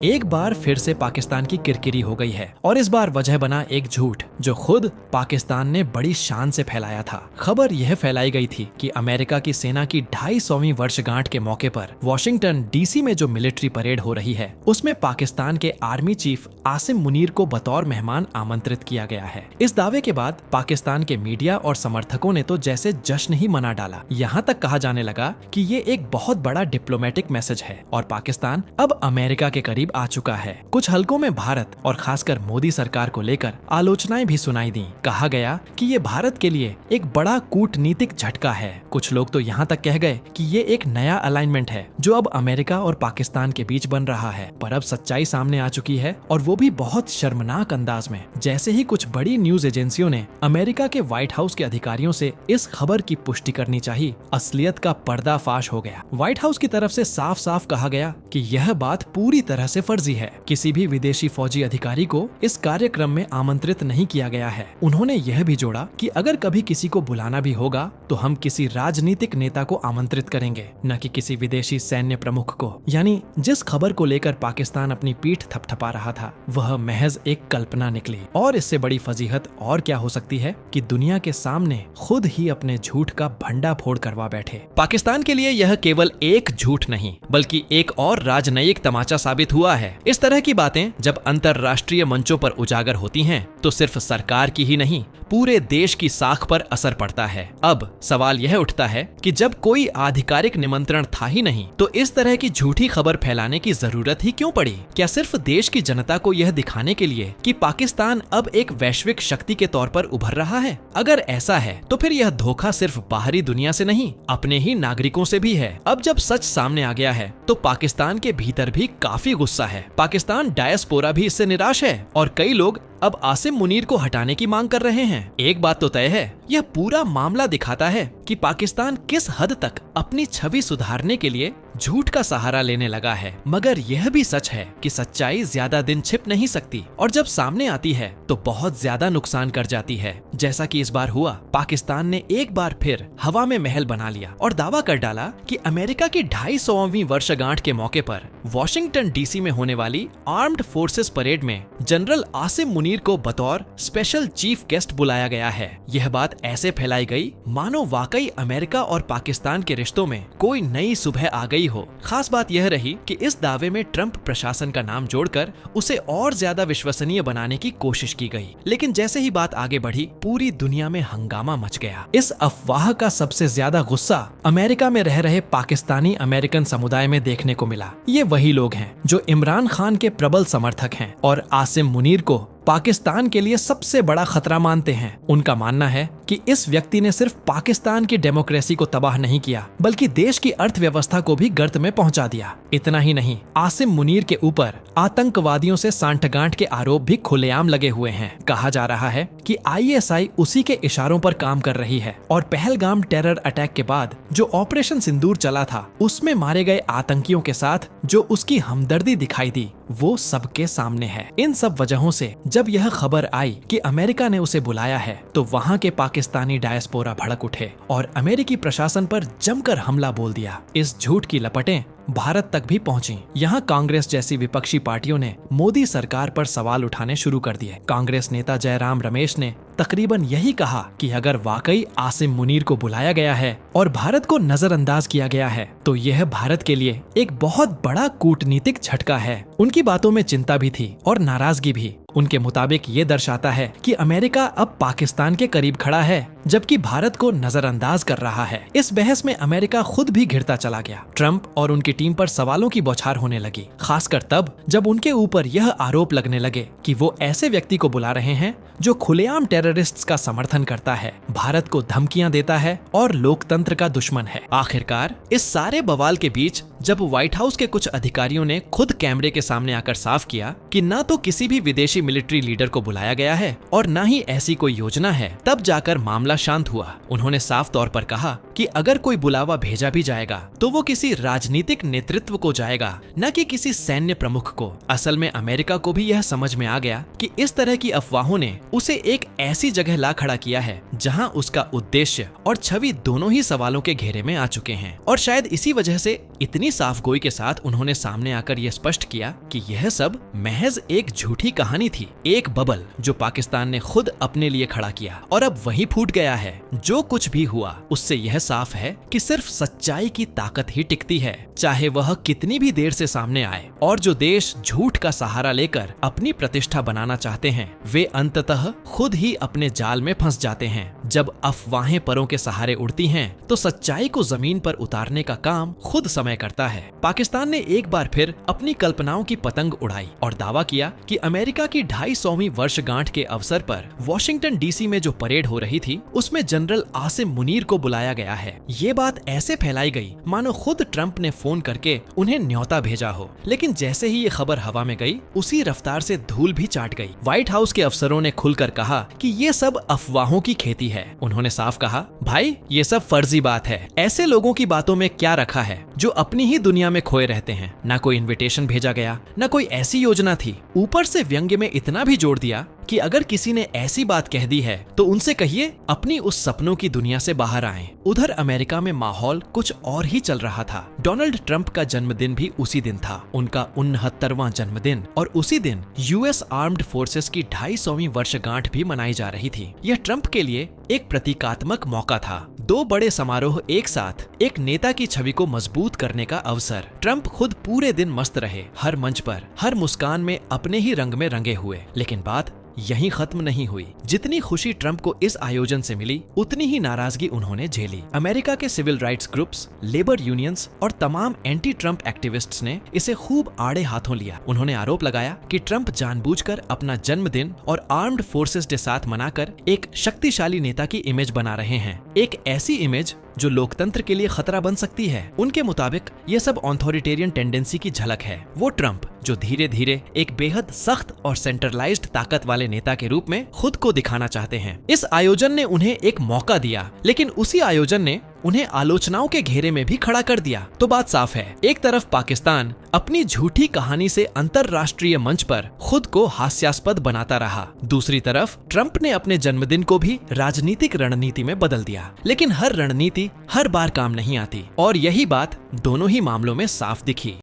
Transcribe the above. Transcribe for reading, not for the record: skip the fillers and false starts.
एक बार फिर से पाकिस्तान की किरकिरी हो गई है और इस बार वजह बना एक झूठ जो खुद पाकिस्तान ने बड़ी शान से फैलाया था। खबर यह फैलाई गई थी कि अमेरिका की सेना की 250वीं वर्षगांठ के मौके पर वॉशिंगटन डीसी में जो मिलिट्री परेड हो रही है उसमें पाकिस्तान के आर्मी चीफ आसिम मुनीर को बतौर मेहमान आमंत्रित किया गया है। इस दावे के बाद पाकिस्तान के मीडिया और समर्थकों ने तो जैसे जश्न ही मना डाला। यहाँ तक कहा जाने लगा कि ये एक बहुत बड़ा डिप्लोमेटिक मैसेज है और पाकिस्तान अब अमेरिका के करीब आ चुका है। कुछ हलकों में भारत और खासकर मोदी सरकार को लेकर आलोचनाएं भी सुनाई दी। कहा गया कि ये भारत के लिए एक बड़ा कूटनीतिक झटका है। कुछ लोग तो यहाँ तक कह गए कि ये एक नया अलाइनमेंट है जो अब अमेरिका और पाकिस्तान के बीच बन रहा है। पर अब सच्चाई सामने आ चुकी है और वो भी बहुत शर्मनाक अंदाज में। जैसे ही कुछ बड़ी न्यूज एजेंसियों ने अमेरिका के व्हाइट हाउस के अधिकारियों से इस खबर की पुष्टि करनी चाहिए, असलियत का पर्दाफाश हो गया। व्हाइट हाउस की तरफ से साफ साफ कहा गया कि यह बात पूरी तरह से फर्जी है। किसी भी विदेशी फौजी अधिकारी को इस कार्यक्रम में आमंत्रित नहीं किया गया है। उन्होंने यह भी जोड़ा कि अगर कभी किसी को बुलाना भी होगा तो हम किसी राजनीतिक नेता को आमंत्रित करेंगे, न कि किसी विदेशी सैन्य प्रमुख को। यानी जिस खबर को लेकर पाकिस्तान अपनी पीठ थपथपा रहा था वह महज एक कल्पना निकली। और इससे बड़ी फजीहत और क्या हो सकती है कि दुनिया के सामने खुद ही अपने झूठ का भंडाफोड़ करवा बैठे। पाकिस्तान के लिए यह केवल एक झूठ नहीं बल्कि एक और राजनयिक तमाचा साबित हुआ है। इस तरह की बातें जब अंतर्राष्ट्रीय मंचों पर उजागर होती हैं तो सिर्फ सरकार की ही नहीं पूरे देश की साख पर असर पड़ता है। अब सवाल यह उठता है कि जब कोई आधिकारिक निमंत्रण था ही नहीं तो इस तरह की झूठी खबर फैलाने की जरूरत ही क्यों पड़ी? क्या सिर्फ देश की जनता को यह दिखाने के लिए कि पाकिस्तान अब एक वैश्विक शक्ति के तौर पर उभर रहा है? अगर ऐसा है तो फिर यह धोखा सिर्फ बाहरी दुनिया से नहीं अपने ही नागरिकों से भी है। अब जब सच सामने आ गया है तो पाकिस्तान के भीतर भी काफी गुस्सा है। पाकिस्तान डायस्पोरा भी इससे निराश है और कई लोग अब आसिम मुनीर को हटाने की मांग कर रहे हैं। एक बात तो तय है, यह पूरा मामला दिखाता है कि पाकिस्तान किस हद तक अपनी छवि सुधारने के लिए झूठ का सहारा लेने लगा है। मगर यह भी सच है कि सच्चाई ज्यादा दिन छिप नहीं सकती और जब सामने आती है तो बहुत ज्यादा नुकसान कर जाती है। जैसा कि इस बार हुआ, पाकिस्तान ने एक बार फिर हवा में महल बना लिया और दावा कर डाला कि अमेरिका की 250वीं वर्षगांठ के मौके पर वॉशिंगटन डीसी में होने वाली आर्म्ड फोर्सेस परेड में जनरल आसिम मुनीर को बतौर स्पेशल चीफ गेस्ट बुलाया गया है। यह बात ऐसे फैलाई गई मानो वाकई अमेरिका और पाकिस्तान के रिश्तों में कोई नई सुबह आ गई हो। खास बात यह रही कि इस दावे में ट्रंप प्रशासन का नाम जोड़कर उसे और ज्यादा विश्वसनीय बनाने की कोशिश की गई। लेकिन जैसे ही बात आगे बढ़ी पूरी दुनिया में हंगामा मच गया। इस अफवाह का सबसे ज्यादा गुस्सा अमेरिका में रह रहे पाकिस्तानी अमेरिकन समुदाय में देखने को मिला। ये वही लोग हैं जो इमरान खान के प्रबल समर्थक हैं और आसिम मुनीर को पाकिस्तान के लिए सबसे बड़ा खतरा मानते हैं। उनका मानना है कि इस व्यक्ति ने सिर्फ पाकिस्तान की डेमोक्रेसी को तबाह नहीं किया बल्कि देश की अर्थव्यवस्था को भी गर्त में पहुंचा दिया। इतना ही नहीं, आसिम मुनीर के ऊपर आतंकवादियों से सांठगांठ के आरोप भी खुलेआम लगे हुए हैं। कहा जा रहा है कि आईएसआई उसी के इशारों पर काम कर रही है और पहलगाम टेरर अटैक के बाद जो ऑपरेशन सिंदूर चला था उसमें मारे गए आतंकियों के साथ जो उसकी हमदर्दी दिखाई दी वो सबके सामने है। इन सब वजहों से जब यह खबर आई कि अमेरिका ने उसे बुलाया है तो वहाँ के पाकिस्तानी डायस्पोरा भड़क उठे और अमेरिकी प्रशासन पर जमकर हमला बोल दिया। इस झूठ की लपटें भारत तक भी पहुंची। यहाँ कांग्रेस जैसी विपक्षी पार्टियों ने मोदी सरकार पर सवाल उठाने शुरू कर दिए। कांग्रेस नेता जयराम रमेश ने तकरीबन यही कहा कि अगर वाकई आसिम मुनीर को बुलाया गया है और भारत को नजरअंदाज किया गया है तो यह भारत के लिए एक बहुत बड़ा कूटनीतिक झटका है। उनकी बातों में चिंता भी थी और नाराजगी भी। उनके मुताबिक ये दर्शाता है कि अमेरिका अब पाकिस्तान के करीब खड़ा है जबकि भारत को नजरअंदाज कर रहा है। इस बहस में अमेरिका खुद भी घिरता चला गया। ट्रंप और उनकी टीम पर सवालों की बौछार होने लगी, खासकर तब जब उनके ऊपर यह आरोप लगने लगे कि वो ऐसे व्यक्ति को बुला रहे हैं जो खुलेआम टेररिस्ट्स का समर्थन करता है, भारत को धमकियां देता है और लोकतंत्र का दुश्मन है। आखिरकार इस सारे बवाल के बीच जब व्हाइट हाउस के कुछ अधिकारियों ने खुद कैमरे के सामने आकर साफ किया कि न तो किसी भी विदेशी मिलिट्री लीडर को बुलाया गया है और न ही ऐसी कोई योजना है, तब जाकर मामला शांत हुआ। उन्होंने साफ तौर पर कहा कि अगर कोई बुलावा भेजा भी जाएगा तो वो किसी राजनीतिक नेतृत्व को जाएगा, न कि किसी सैन्य प्रमुख को। असल में अमेरिका को भी यह समझ में आ गया कि इस तरह की अफवाहों ने उसे एक ऐसी जगह ला खड़ा किया है जहां उसका उद्देश्य और छवि दोनों ही सवालों के घेरे में आ चुके हैं। और शायद इसी वजह से इतनी साफ गोई के साथ उन्होंने सामने आकर यह स्पष्ट किया कि यह सब महज एक झूठी कहानी थी, एक बबल जो पाकिस्तान ने खुद अपने लिए खड़ा किया और अब वहीं फूट गया है। जो कुछ भी हुआ उससे यह साफ है कि सिर्फ सच्चाई की ताकत ही टिकती है, चाहे वह कितनी भी देर से सामने आए। और जो देश झूठ का सहारा लेकर अपनी प्रतिष्ठा बनाना चाहते हैं, वे अंततः खुद ही अपने जाल में फंस जाते हैं। जब अफवाहें परों के सहारे उड़ती हैं, तो सच्चाई को जमीन पर उतारने का काम खुद समय करता है। पाकिस्तान ने एक बार फिर अपनी कल्पनाओं की पतंग उड़ाई और दावा किया कि अमेरिका की 250वीं वर्षगांठ के अवसर पर वॉशिंगटन डीसी में जो परेड हो रही थी, उसमें जनरल आसिम मुनीर को बुलाया गया है। ये बात ऐसे फैलाई गई मानो खुद ट्रंप ने फोन करके उन्हें न्योता भेजा हो। लेकिन जैसे ही ये खबर हवा में गई, उसी रफ्तार से धूल भी चाट गई। व्हाइट हाउस के अफसरों ने खुलकर कहा कि ये सब अफवाहों की खेती है। उन्होंने साफ कहा, भाई ये सब फर्जी बात है। ऐसे लोगों की बातों में क्या रखा है जो अपनी ही दुनिया में खोए रहते हैं। ना कोई इनविटेशन भेजा गया, ना कोई ऐसी योजना थी। ऊपर से व्यंग्य में इतना भी जोड़ दिया कि अगर किसी ने ऐसी बात कह दी है तो उनसे कहिए अपनी उस सपनों की दुनिया से बाहर आएं। उधर अमेरिका में माहौल कुछ और ही चल रहा था। डोनाल्ड ट्रंप का जन्मदिन भी उसी दिन था, उनका 69वां जन्मदिन, और उसी दिन यूएस आर्म्ड फोर्सेस की 250वीं वर्षगांठ भी मनाई जा रही थी। यह ट्रंप के लिए एक प्रतीकात्मक मौका था। दो बड़े समारोह एक साथ, एक नेता की छवि को मजबूत करने का अवसर। ट्रंप खुद पूरे दिन मस्त रहे, हर मंच पर, हर मुस्कान में अपने ही रंग में रंगे हुए। लेकिन बात यहीं खत्म नहीं हुई। जितनी खुशी ट्रंप को इस आयोजन से मिली, उतनी ही नाराजगी उन्होंने झेली। अमेरिका के civil rights groups, labour unions और तमाम एंटी ट्रंप एक्टिविस्ट्स ने इसे खूब आड़े हाथों लिया। उन्होंने आरोप लगाया कि ट्रंप जानबूझकर अपना जन्मदिन और आर्म्ड फोर्सेस के साथ मनाकर एक शक्तिशाली नेता की इमेज बना रहे हैं, एक ऐसी इमेज जो लोकतंत्र के लिए खतरा बन सकती है। उनके मुताबिक ये सब ऑथोरिटेरियन टेंडेंसी की झलक है। वो ट्रंप जो धीरे धीरे एक बेहद सख्त और सेंट्रलाइज्ड ताकत वाले नेता के रूप में खुद को दिखाना चाहते हैं। इस आयोजन ने उन्हें एक मौका दिया, लेकिन उसी आयोजन ने उन्हें आलोचनाओं के घेरे में भी खड़ा कर दिया। तो बात साफ है, एक तरफ पाकिस्तान अपनी झूठी कहानी से अंतरराष्ट्रीय मंच पर खुद को हास्यास्पद बनाता रहा, दूसरी तरफ ट्रंप ने अपने जन्मदिन को भी राजनीतिक रणनीति में बदल दिया। लेकिन हर रणनीति हर बार काम नहीं आती, और यही बात दोनों ही मामलों में साफ दिखी।